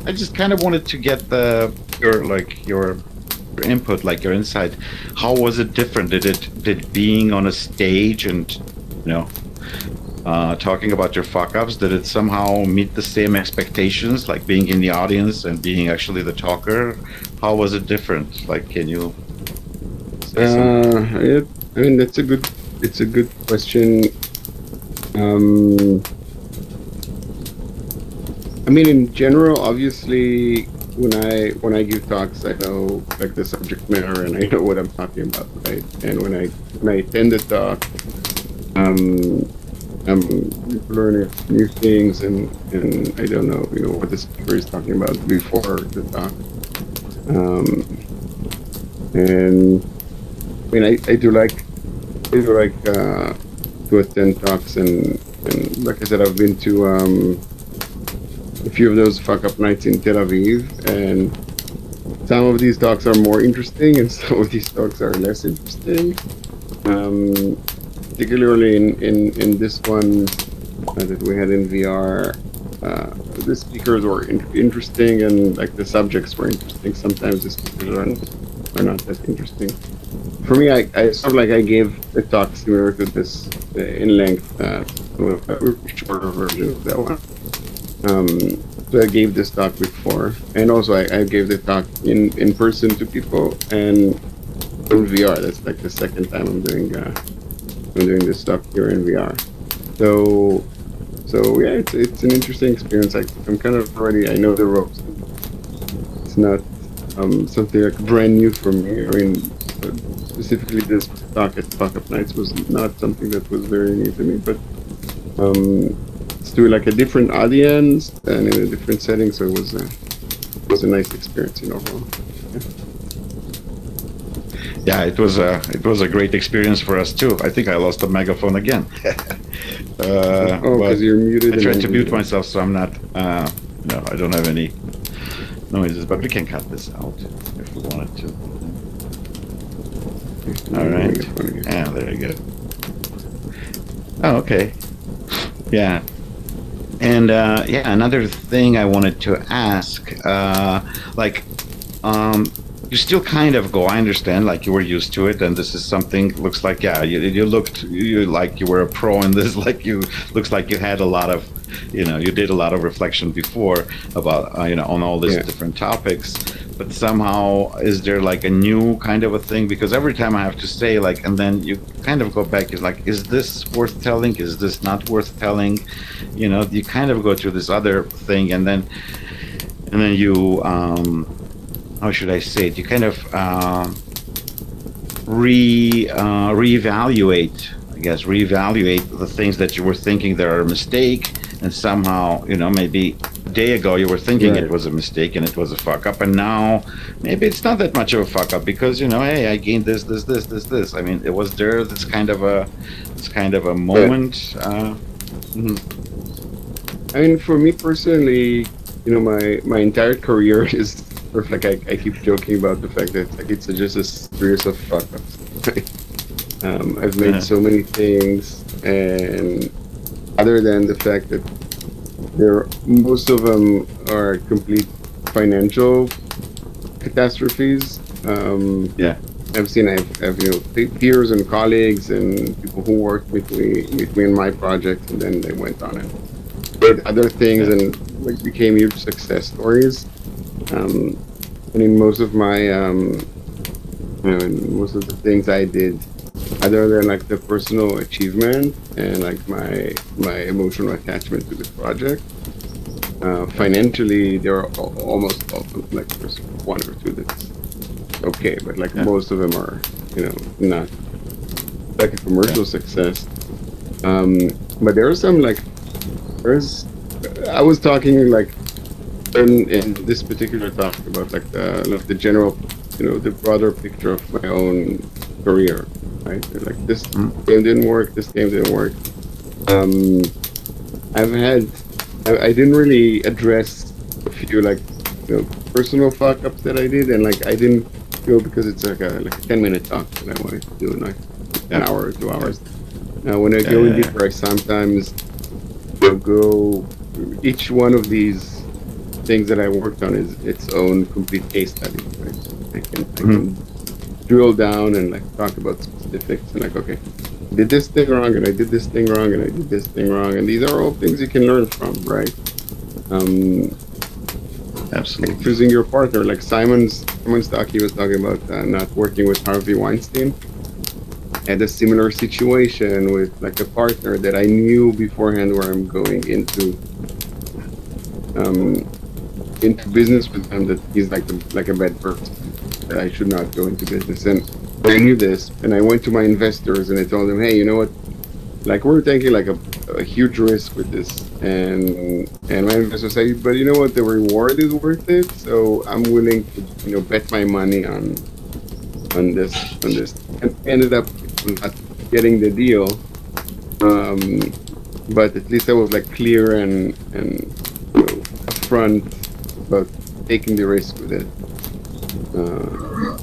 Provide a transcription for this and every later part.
I just kind of wanted to get your input, like your insight. How was it different? Did being on a stage and you know talking about your fuck ups, did it somehow meet the same expectations, like being in the audience and being actually the talker? How was it different? Like, can you say something? Yeah, I mean it's a good question. Um, I mean, in general, obviously, when I give talks, I know like the subject matter and I know what I'm talking about, right? And when I attend the talk, um, I'm learning new things, and I don't know, what the speaker is talking about before the talk. Um, and I mean, I do like to attend talks, and like I said, I've been to a few of those fuck up nights in Tel Aviv, and some of these talks are more interesting, and some of these talks are less interesting. Um, Particularly in this one that we had in VR, the speakers were interesting, and like the subjects were interesting. Sometimes the speakers are not that interesting. For me, I sort of like I gave a talk similar to this in length, a shorter version of that one. So I gave this talk before, and also I gave the talk in person to people and in VR. That's like the second time I'm doing this stuff here in VR. So yeah, it's an interesting experience. I'm kind of already, I know the ropes. It's not something like brand new for me. I mean, specifically this talk at Fuck Up Nights was not something that was very new to me, but it's to like a different audience and in a different setting, so it was a nice experience overall. Yeah, it was a great experience for us too. I think I lost the megaphone again. Oh, because you're muted. I tried to mute myself, so I'm not. No, I don't have any noises, but we can cut this out if we wanted to. All right. Yeah, there you go. Oh, okay. Yeah. And yeah, another thing I wanted to ask, you still kind of go, I understand, like you were used to it, and this is something, looks like, yeah, you looked, you like you were a pro in this, like looks like you had a lot of, you did a lot of reflection before about, on all these different topics, but somehow, is there like a new kind of a thing? Because every time I have to say, like, and then you kind of go back, it's like, is this worth telling? Is this not worth telling? You kind of go through this other thing, and then you, how should I say it? You kind of reevaluate, I guess, reevaluate the things that you were thinking that are a mistake, and somehow, maybe a day ago you were thinking it was a mistake and it was a fuck up, and now maybe it's not that much of a fuck up because hey, I gained this. I mean, it was there. This kind of a moment. I mean, for me personally, my entire career is sort of like I keep joking about the fact that like it's just a series of fuck ups. I've made so many things, and other than the fact that most of them are complete financial catastrophes. I've seen I've peers and colleagues and people who worked with me in my project, and then they went on and did other things and like became huge success stories. And in most of my most of the things I did, other than like the personal achievement and like my emotional attachment to the project, financially there are almost all like there's one or two that's okay, but like most of them are not like a commercial success. But there are some like I was talking like in this particular talk about like the general, the broader picture of my own career, right? Like this game didn't work, this game didn't work. I didn't really address a few like personal fuck ups that I did, and like I didn't go because it's like a 10-minute talk that I wanted to do in like an hour or 2 hours. Now when I go in deeper, I sometimes go each one of these things that I worked on is its own complete case study, right? So I Hmm. can drill down and like talk about specifics and like, okay, I did this thing wrong and I did this thing wrong and I did this thing wrong, and these are all things you can learn from, right? Um, like Absolutely. choosing your partner, like Simon's talk, he was talking about not working with Harvey Weinstein. I had a similar situation with like a partner that I knew beforehand where I'm going um into business with him, that he's like a bad person, that I should not go into business. And I knew this, and I went to my investors and I told them, hey, you know what? Like we're taking like a huge risk with this, and my investors say, but you know what? The reward is worth it, so I'm willing to bet my money on this. And ended up not getting the deal, um, but at least I was like clear and upfront about taking the risk with it. Uh,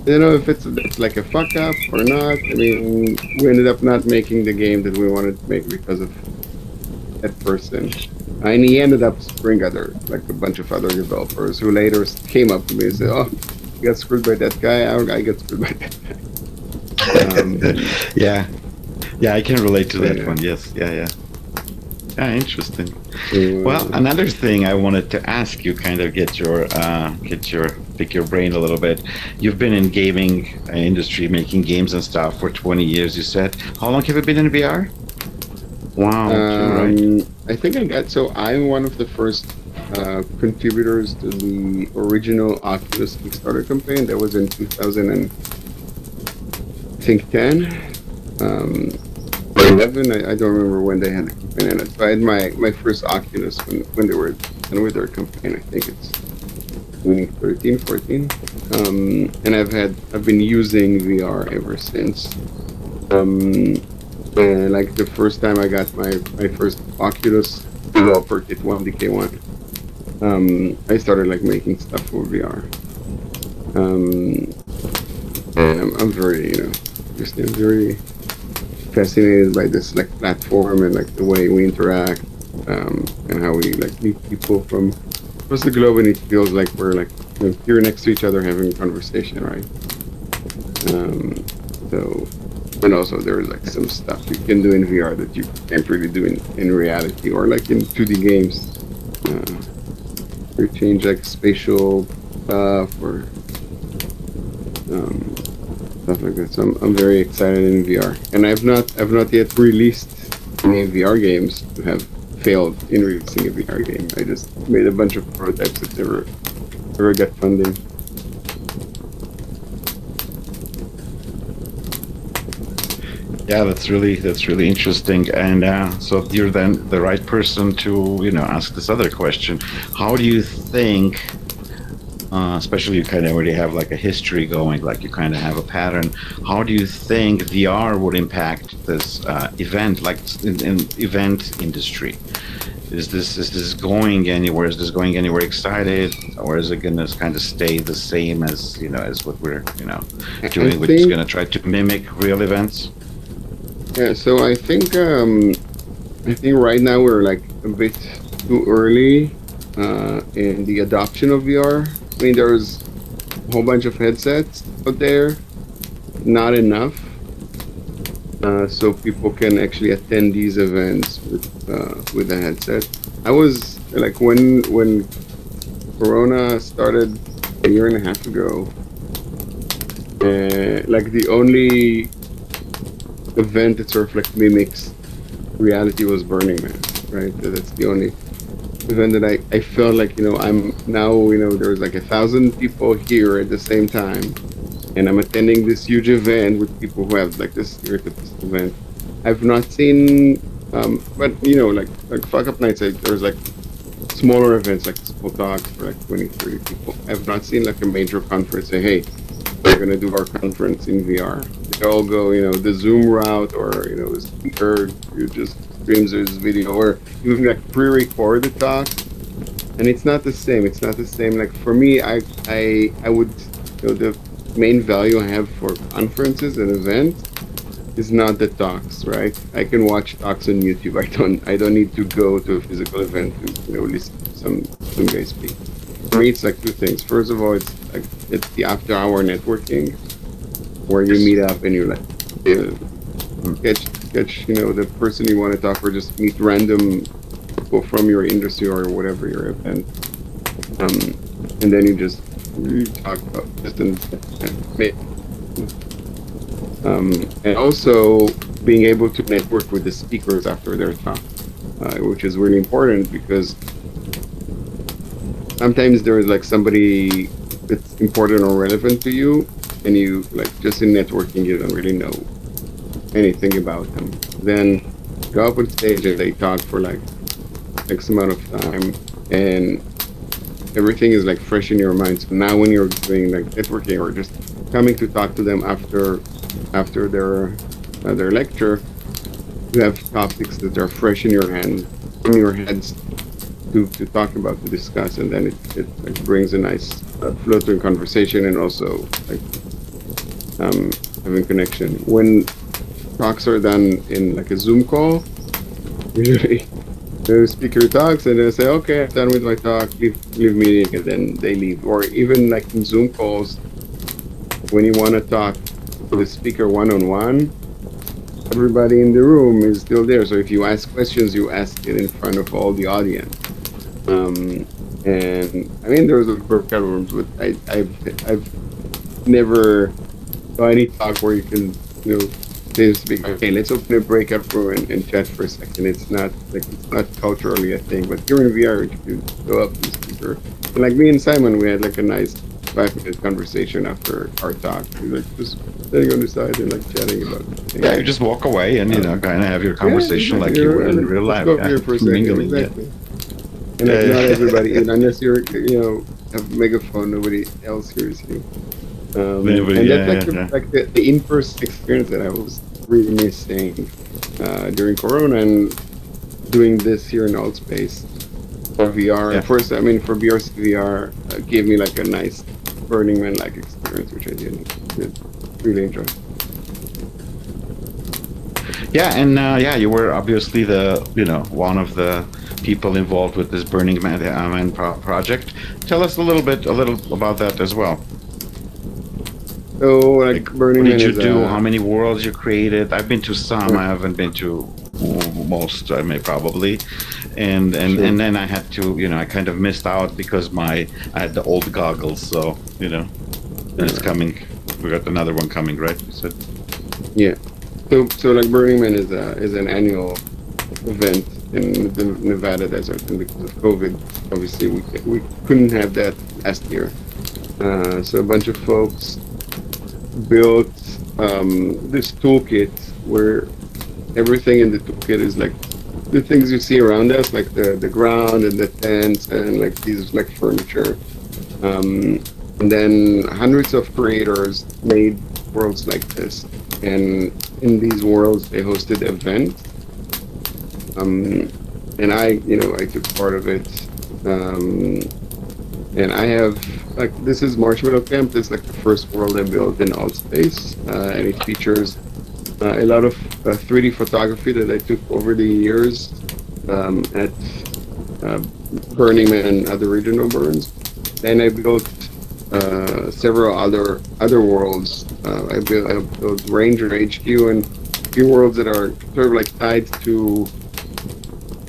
if it's like a fuck up or not. I mean, we ended up not making the game that we wanted to make because of that person. And he ended up screwing like a bunch of other developers who later came up to me and said, "Oh, you got screwed by that guy. I got screwed by that guy." Yeah, yeah, I can relate to that Yeah. one. Yes, yeah, yeah. Yeah, interesting. So, Well, another thing I wanted to ask you, kind of pick your brain a little bit. You've been in gaming industry, making games and stuff for 20 years. You said. How long have you been in VR? Wow, too right. I think I'm one of the first contributors to the original Oculus Kickstarter campaign. That was in 2000 and I think 10, or 11. I don't remember when they had the campaign in it. So I had my first Oculus when they were done with their campaign. I think it's 2013, 14. And I've been using VR ever since. Um, like the first time I got my first Oculus developer kit 1DK1, I started like making stuff for VR. Um, and I'm very, just very fascinated by this like platform and like the way we interact, and how we like meet people from across the globe, and it feels like we're like here next to each other having a conversation, right? So, and also there's like some stuff you can do in VR that you can't really do in reality, or like in 2D games. You change like spatial stuff or um, stuff like that. So I'm very excited in VR, and I've not yet released any VR games to have failed in releasing a VR game. I just made a bunch of prototypes that never got funding. Yeah, that's really interesting. And so you're then the right person to ask this other question. How do you think, especially you kind of already have like a history going, like you kind of have a pattern. How do you think VR would impact this event, like in event industry? Is this going anywhere? Is this going anywhere excited, or is it gonna kind of stay the same as what we're I doing? We're just think gonna try to mimic real events. Yeah, so I think right now we're like a bit too early in the adoption of VR. I mean, there's a whole bunch of headsets out there, not enough, so people can actually attend these events with a headset. I was like when Corona started a year and a half ago, like the only event that sort of like mimics reality was Burning Man, right? That's the only event that I felt like, I'm now, there's like 1,000 people here at the same time, and I'm attending this huge event with people who have like this spirit of this event. I've not seen, but like fuck up nights, there's like smaller events like small talks for like 20, 30 people. I've not seen like a major conference say, hey, we're gonna do our conference in VR. They all go, the Zoom route, or the speaker who just streams his video, or even like pre-record the talk. And it's not the same. It's not the same. Like for me, I would, the main value I have for conferences and events is not the talks, right? I can watch talks on YouTube. I don't need to go to a physical event to listen to some guy speak. For me, it's like two things. First of all, it's the after hour networking where you Yes. meet up and you like uh, catch the person you want to talk or just meet random people from your industry or whatever your event. Um, and then you talk about just and also being able to network with the speakers after their talk, which is really important because sometimes there is like somebody that's important or relevant to you, and you like just in networking you don't really know anything about them. Then go up on stage and they talk for like X amount of time, and everything is like fresh in your mind. So now when you're doing like networking or just coming to talk to them after their lecture, you have topics that are fresh in your heads to talk about, to discuss, and then it like brings a nice flow to a conversation, and also like having connection. When talks are done in like a Zoom call, usually the speaker talks and they say, "Okay, I'm done with my talk. Leave meeting," and then they leave. Or even like in Zoom calls, when you want to talk to the speaker one on one, everybody in the room is still there. So if you ask questions, you ask it in front of all the audience. And I mean, there's a breakout rooms, but I've never saw any talk where you can, say to speak, okay, let's open a breakout room and chat for a second. It's not culturally a thing, but here in VR, you can go up to the speaker. And like me and Simon, we had like a nice 5 minute conversation after our talk. We were like just sitting on the side and like chatting about things. Yeah, you just walk away and kind of have your conversation Yeah, like exactly. you would in real life. Let's go Yeah, here for a second. mingling. Exactly. Yeah. And like Yeah, not yeah. everybody, unless you're, have a megaphone, nobody else hears you. Anybody, And that's yeah, like yeah, yeah. the in-person experience that I was really missing during Corona, and doing this here in Altspace for VR. Yeah. At first, I mean, for B.Sc VR gave me like a nice Burning Man-like experience, which I did really enjoy. Yeah, and you were obviously one of the people involved with this Burning Man project. Tell us a little about that as well. So, like, Like, Burning what Man did you is do? How many worlds you created? I've been to some. I haven't been to most. I may probably, Sure. and then I had to. I kind of missed out because I had the old goggles. So and it's coming. We got another one coming, right? You said. Yeah. So like Burning Man is an annual event in the Nevada desert, and because of COVID, obviously we couldn't have that last year. So a bunch of folks built this toolkit where everything in the toolkit is like the things you see around us, like the ground and the tents and like these like furniture. And then hundreds of creators made worlds like this, and in these worlds they hosted events. And I took part of it. And I have like this is Marshmallow Camp. This is like the first world I built in Altspace, and it features a lot of 3D photography that I took over the years at Burning Man and other regional burns. Then I built several other worlds. I built Ranger HQ and a few worlds that are sort of like tied to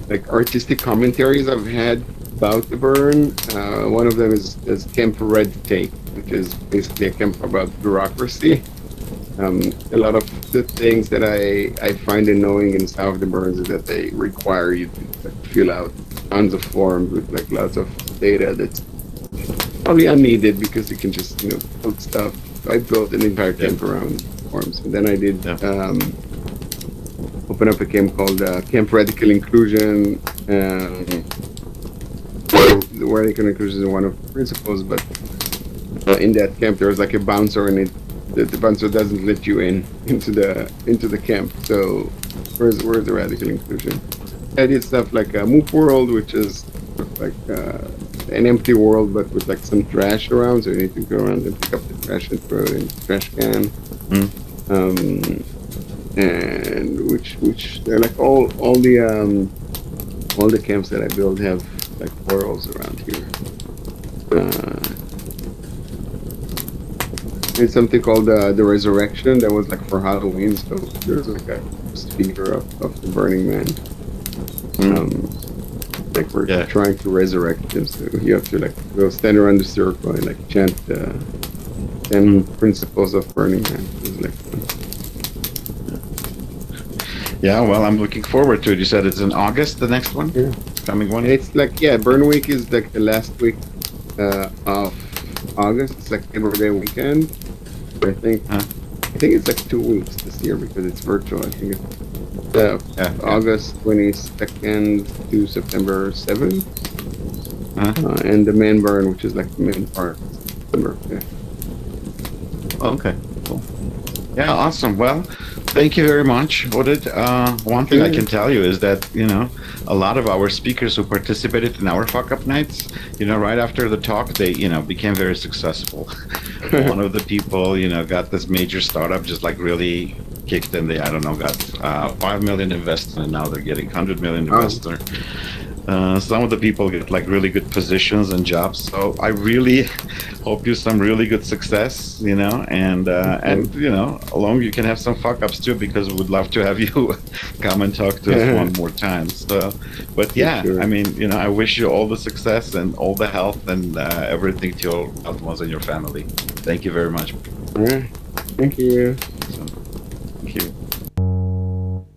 like artistic commentaries I've had about the burn. One of them is Camp Red Tape, which is basically a camp about bureaucracy. A lot of the things that I find annoying in South of the Burns is that they require you to like, fill out tons of forms with like lots of data that's probably unneeded because you can just build stuff. So I built an entire camp around forms, and then I did open up a camp called Camp Radical Inclusion. Where radical inclusion is one of the principles, but in that camp there was like a bouncer, and the bouncer doesn't let you into the camp. So where's the radical inclusion? I did stuff like a Moop World, which is like an empty world but with like some trash around, so you need to go around and pick up the trash and throw it in the trash can. and which like all the camps that I build have like portals around here. It's something called the Resurrection that was like for Halloween. So there's like a speaker of the Burning Man. Like we're Yeah. trying to resurrect him. So you have to like go stand around the circle and like chant 10 principles of Burning Man. It's like Yeah, well, I'm looking forward to it. You said it's in August, the next one? yeah. Coming one? It's like yeah, Burn Week is like the last week of August. It's like Labor Day weekend. I think it's like 2 weeks this year because it's virtual. I think it's Yeah. August 22nd to September 7th. And the main burn, which is like the main part. September. Yeah. Okay, cool. Yeah, awesome. Well, thank you very much, Oded. One thing I can tell you is that, a lot of our speakers who participated in our fuck up nights, right after the talk, they, became very successful. One of the people, got this major startup, just like really kicked in. They, I don't know, got 5 million invested, and now they're getting 100 million investor. Some of the people get like really good positions and jobs. So I really hope you some really good success, and along you can have some fuck ups too, because we'd love to have you come and talk to us one more time. So, but yeah, Sure. I mean, I wish you all the success and all the health and everything to your loved ones and your family. Thank you very much. All right. Thank you.